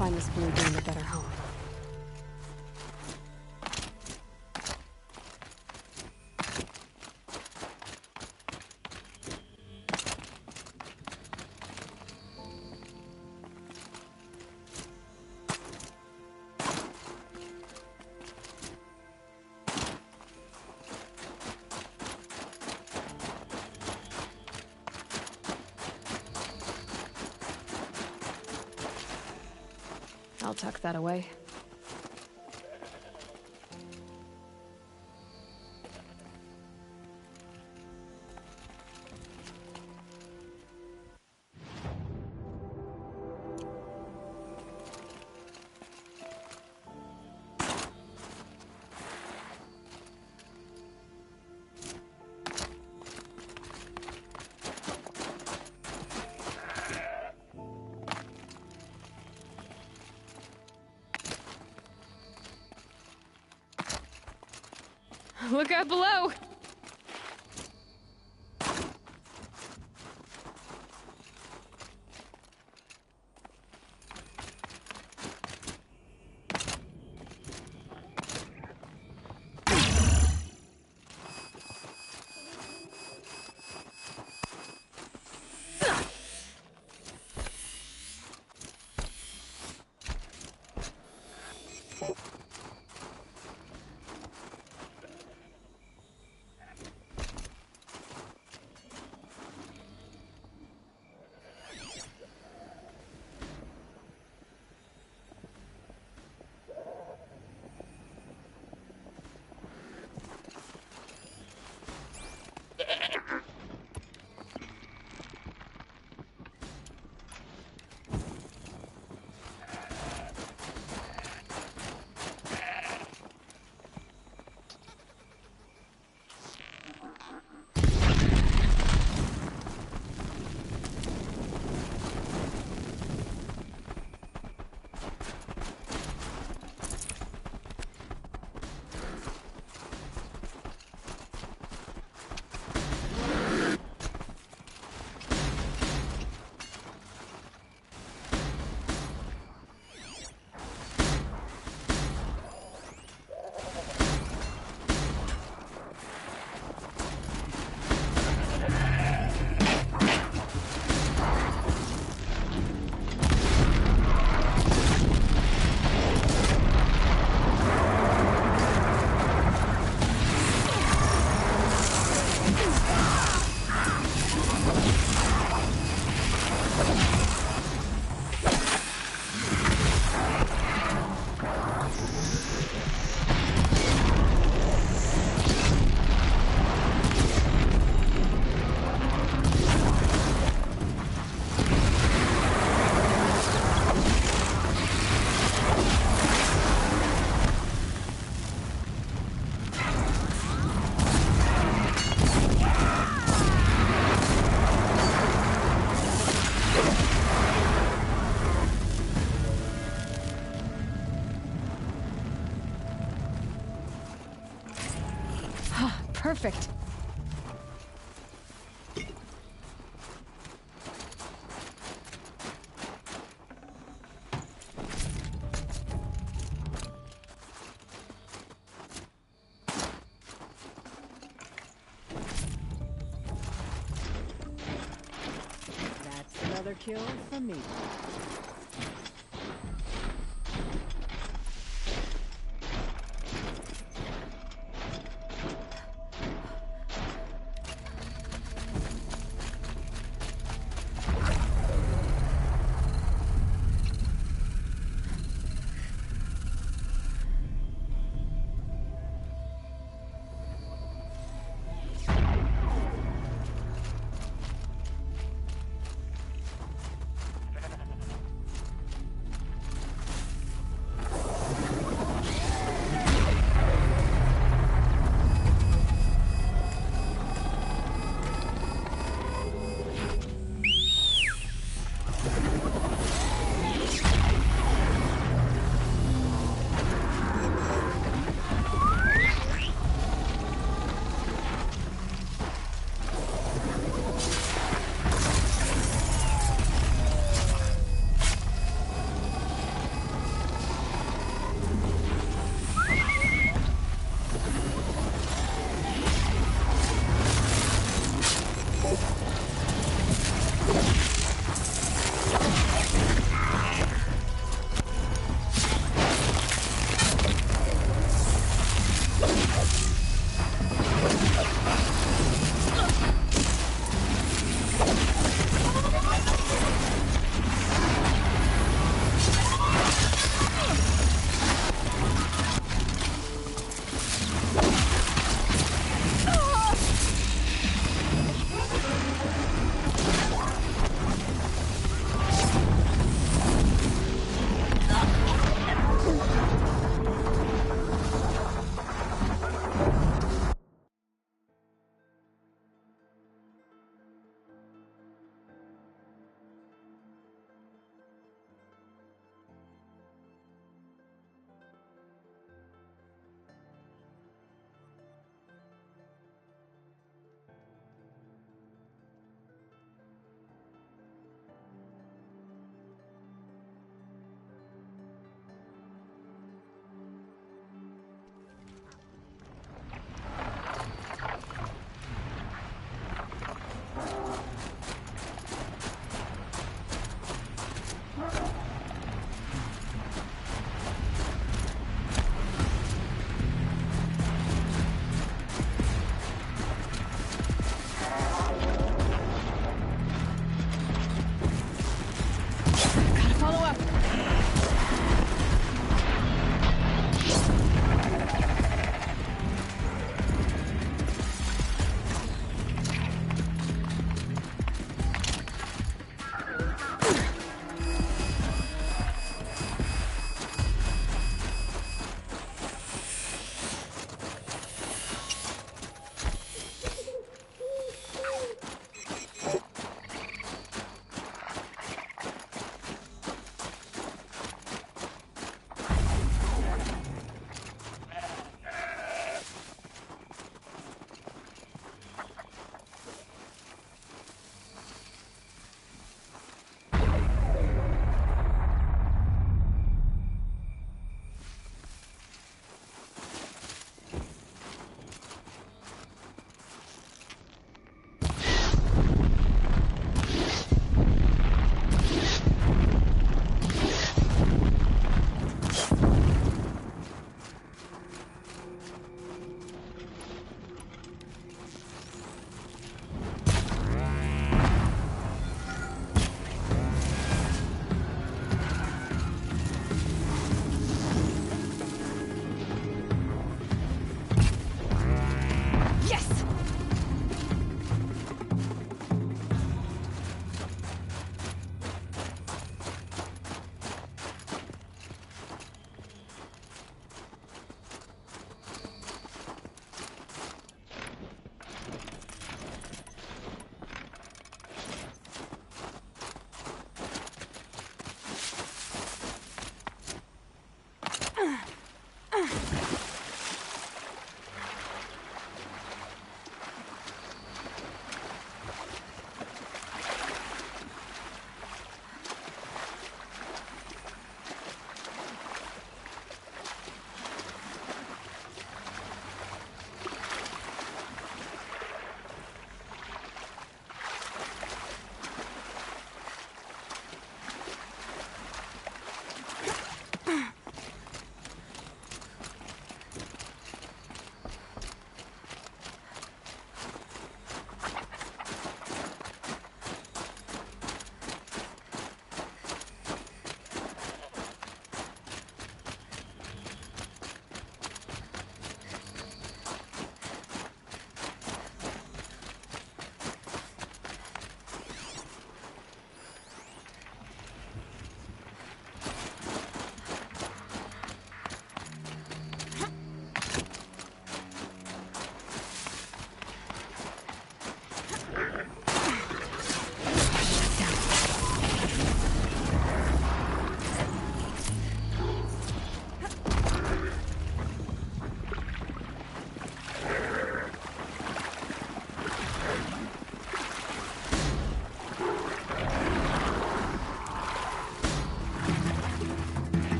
find this blue beam a better home. I'll tuck that away. Look out below! Perfect. That's another kill for me.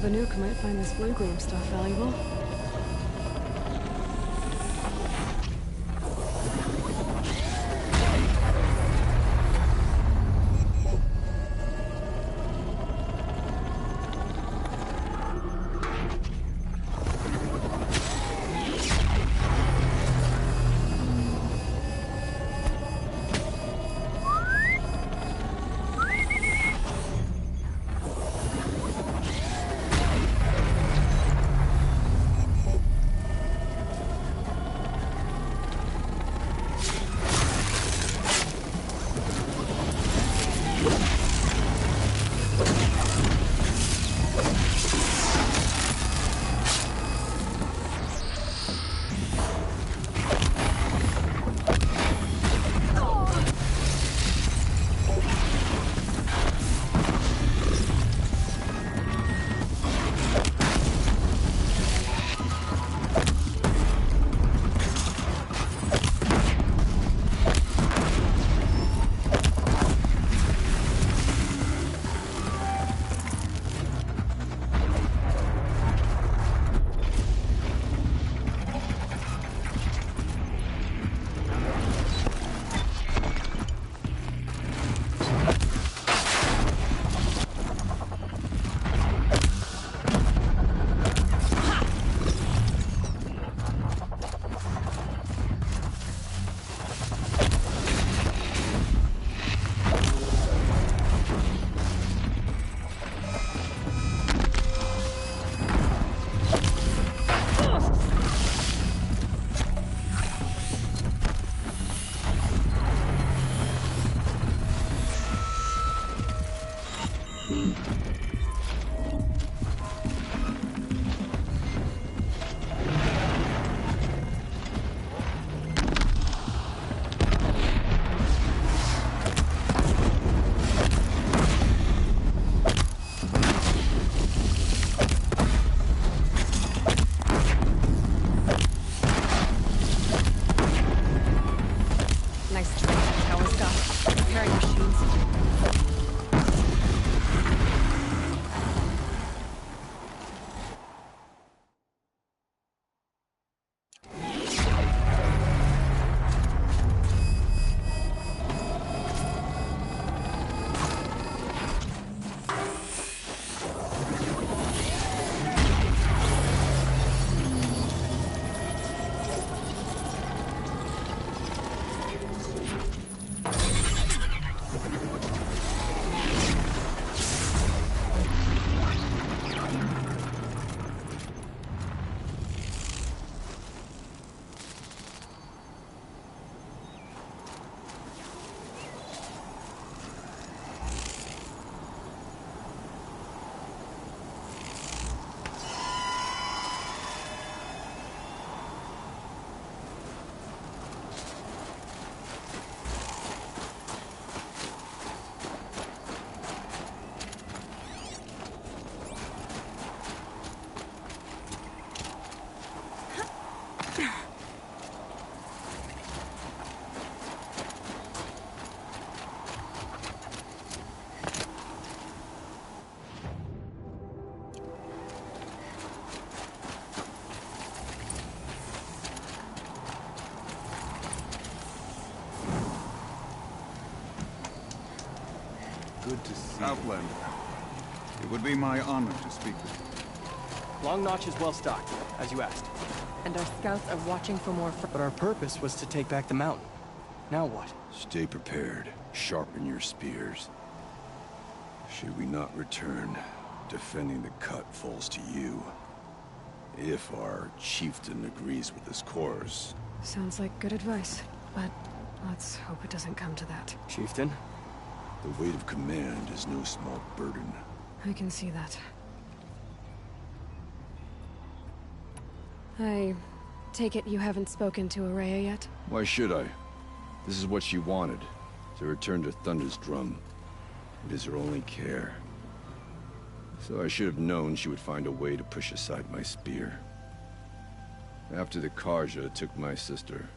of a nuke might find this blue gleam stuff valuable. Good to see Outlander. It would be my honor to speak with you. Long Notch is well stocked, as you asked. And our scouts are watching for more But our purpose was to take back the mountain. Now what? Stay prepared. Sharpen your spears. Should we not return, defending the cut falls to you. If our chieftain agrees with this course. Sounds like good advice, but let's hope it doesn't come to that. Chieftain? The weight of command is no small burden. I can see that. I take it you haven't spoken to Araya yet? Why should I? This is what she wanted, to return to Thunder's drum. It is her only care. So I should have known she would find a way to push aside my spear. After the Karja took my sister,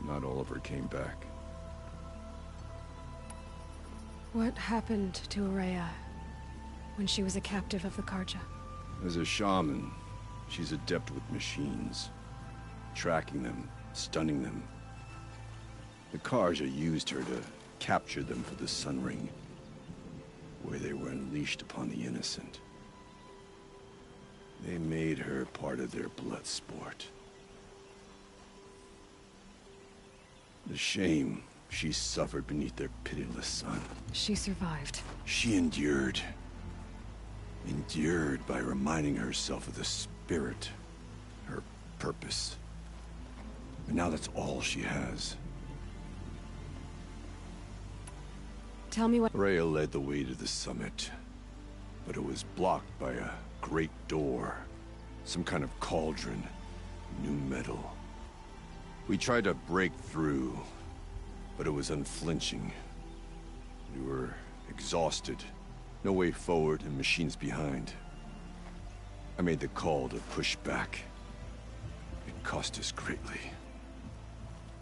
not all of her came back. What happened to Araya? when she was a captive of the Karja? As a shaman, she's adept with machines. Tracking them, stunning them. The Karja used her to capture them for the Sun Ring, where they were unleashed upon the innocent. They made her part of their blood sport. The shame she suffered beneath their pitiless sun. She survived. She endured. Endured by reminding herself of the spirit, her purpose. And now that's all she has. Tell me what... Rhea led the way to the summit, but it was blocked by a great door. Some kind of cauldron. New metal. We tried to break through, but it was unflinching. We were exhausted. No way forward and machines behind. I made the call to push back. It cost us greatly.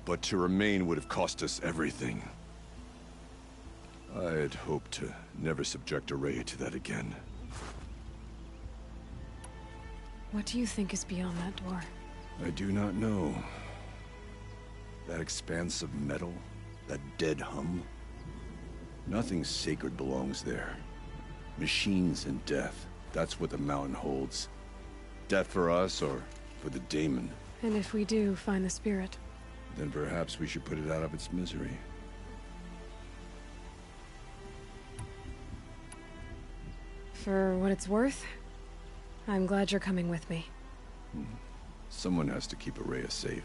But to remain would have cost us everything. I had hoped to never subject Araya to that again. What do you think is beyond that door? I do not know. That expanse of metal, that dead hum. Nothing sacred belongs there. Machines and death, that's what the mountain holds. Death for us or for the daemon. And if we do find the spirit? Then perhaps we should put it out of its misery. For what it's worth, I'm glad you're coming with me. Someone has to keep Araya safe.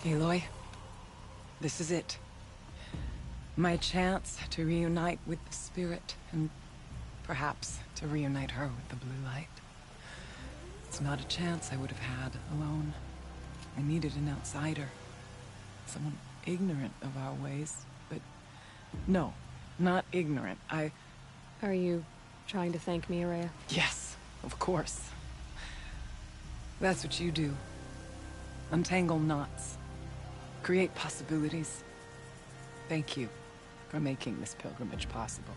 Aloy, this is it. My chance to reunite with the spirit, and perhaps to reunite her with the blue light. It's not a chance I would have had alone. I needed an outsider. Someone ignorant of our ways, but... No, not ignorant. Are you trying to thank me, Araya? Yes, of course. That's what you do. Untangle knots. Create possibilities. Thank you for making this pilgrimage possible.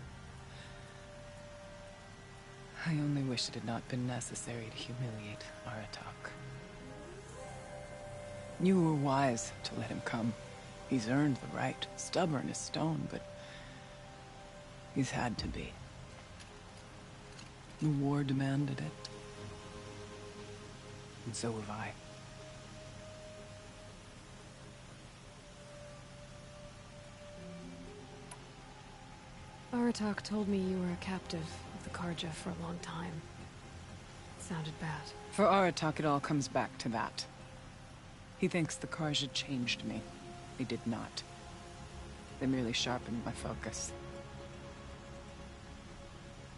I only wish it had not been necessary to humiliate Aratak. You were wise to let him come. He's earned the right. Stubborn as stone, but he's had to be. The war demanded it. And so have I. Aratak told me you were a captive of the Karja for a long time. It sounded bad. For Aratak, it all comes back to that. He thinks the Karja changed me. They did not. They merely sharpened my focus.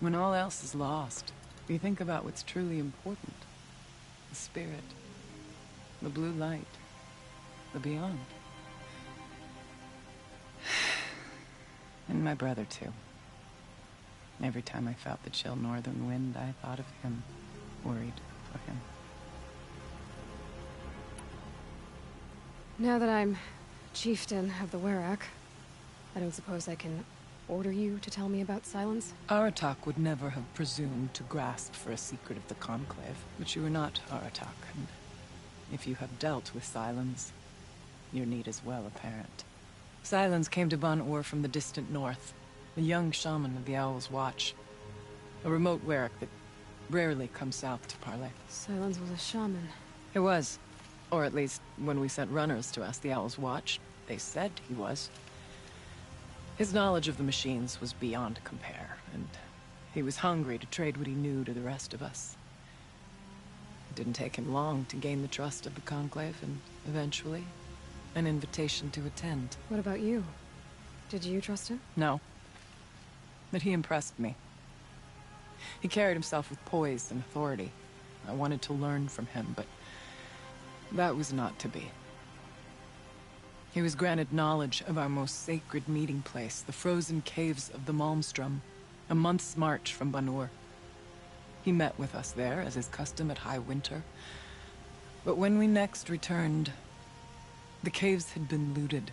When all else is lost, you think about what's truly important. The spirit. The blue light. The beyond. And my brother, too. Every time I felt the chill northern wind, I thought of him, worried for him. Now that I'm chieftain of the Werak, I don't suppose I can order you to tell me about Silence? Aratak would never have presumed to grasp for a secret of the Conclave, but you are not Aratak, and if you have dealt with Silence, your need is well apparent. Silence came to Ban-Ur from the distant north, a young shaman of the Owl's Watch, a remote Werak that rarely comes south to parley. Silence was a shaman. It was. Or at least, when we sent runners to ask the Owl's Watch, they said he was. His knowledge of the machines was beyond compare, and he was hungry to trade what he knew to the rest of us. It didn't take him long to gain the trust of the Conclave, and eventually, An invitation to attend. What about you? Did you trust him? No. But he impressed me. He carried himself with poise and authority. I wanted to learn from him, but that was not to be. He was granted knowledge of our most sacred meeting place, the frozen caves of the Malmstrom, a month's march from Banur. He met with us there, as is custom at High Winter. But when we next returned, the caves had been looted.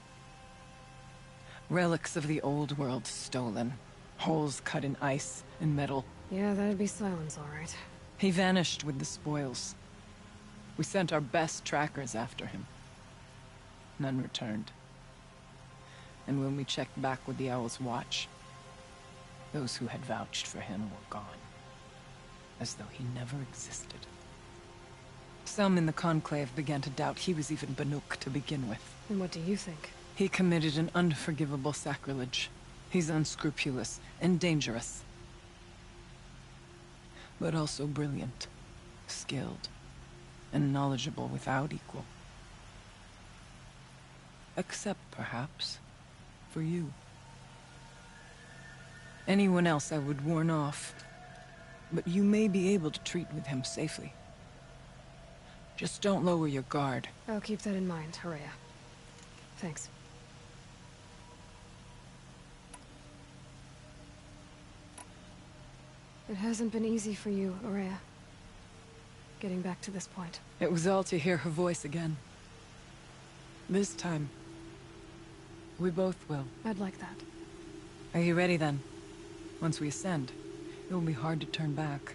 Relics of the old world stolen. Holes cut in ice and metal. Yeah, that'd be silence, all right. He vanished with the spoils. We sent our best trackers after him. None returned. And when we checked back with the Owl's Watch, those who had vouched for him were gone. As though he never existed. Some in the Conclave began to doubt he was even Banuk to begin with. And what do you think? He committed an unforgivable sacrilege. He's unscrupulous and dangerous. But also brilliant, skilled, and knowledgeable without equal. Except, perhaps, for you. Anyone else I would warn off, but you may be able to treat with him safely. Just don't lower your guard. I'll keep that in mind, Horea. Thanks. It hasn't been easy for you, Horea. Getting back to this point. It was all to hear her voice again. This time, we both will. I'd like that. Are you ready then? Once we ascend, it will be hard to turn back.